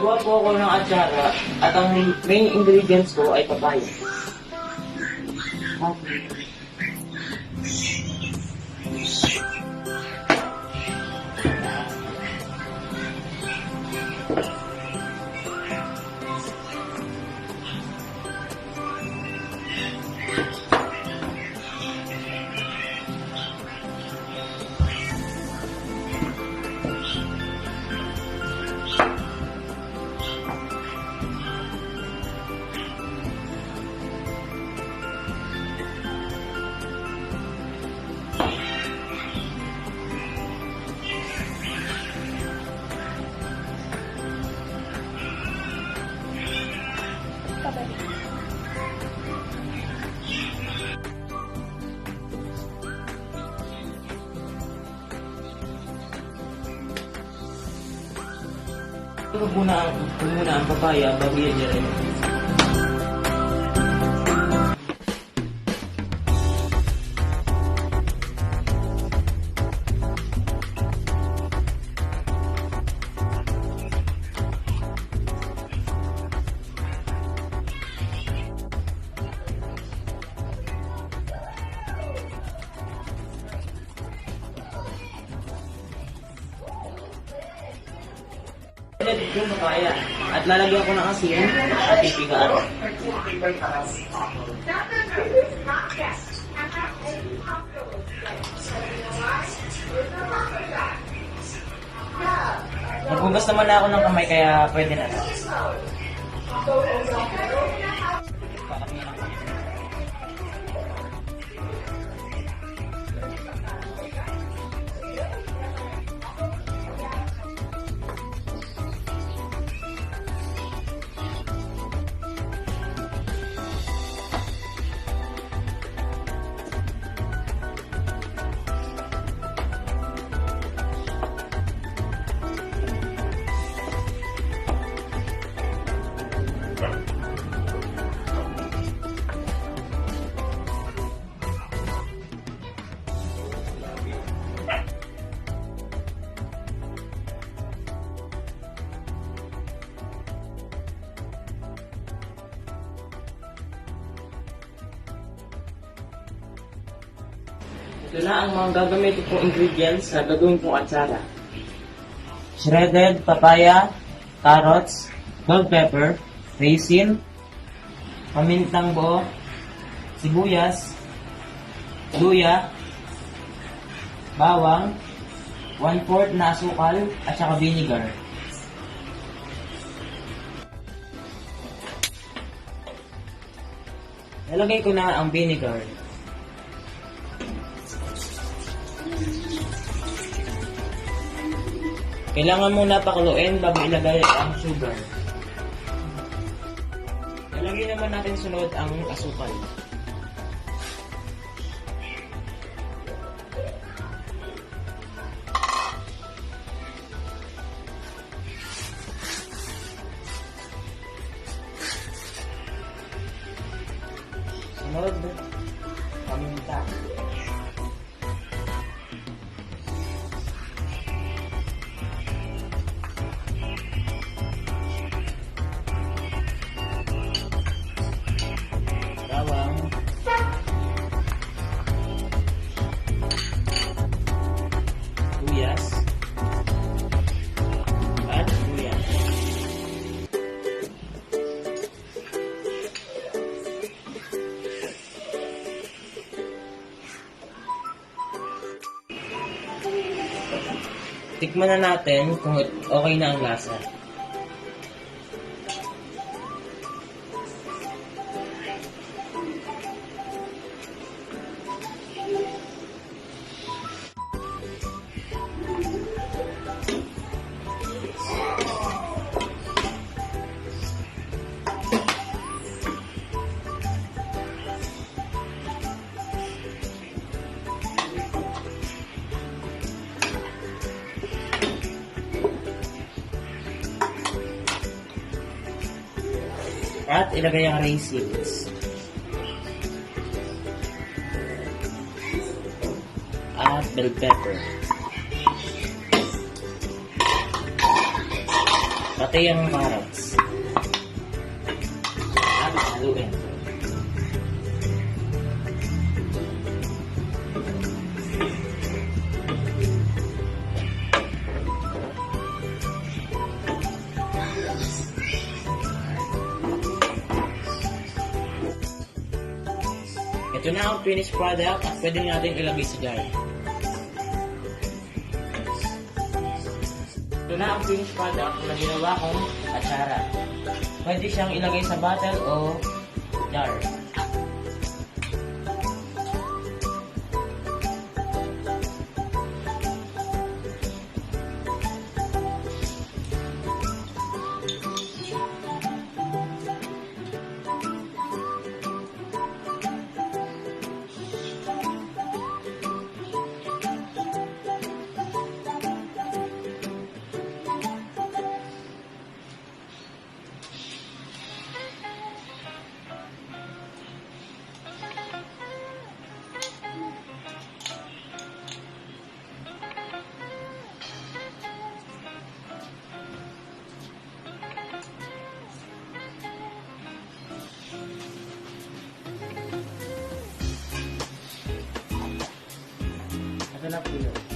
Gagawa po ako ng atsara at ang main ingredients ko ay papaya. Okay. Ito muna ang papaya bago yan rin. Yung papaya at lalagyan ko ng asin at ipigaan. Naghugas naman na ako ng kamay kaya pwede na. Ito na ang mga gagamitin kong ingredients na gagawin kong atsara. Shredded papaya, carrots, bell pepper, raisin, pamintang buo, sibuyas, luya, bawang, 1/4 na asukal, at saka vinegar. Nalagay ko na ang vinegar. Kailangan muna pakuluin bago ilagay ang sugar. Ilagay naman natin sunod ang asukal. Sunod, paminta. Bawang, sibuyas, at luya. Tikman na natin kung okay na ang lasa. At ilagay ang raisins. At bell pepper. pati yung carrots. At haluin. Ito na ang finished product at pwede natin ilagay sa jar. Ito na ang finished product na ginawa kong atsara. Pwede siyang ilagay sa bottle o jar. Ito na po yun.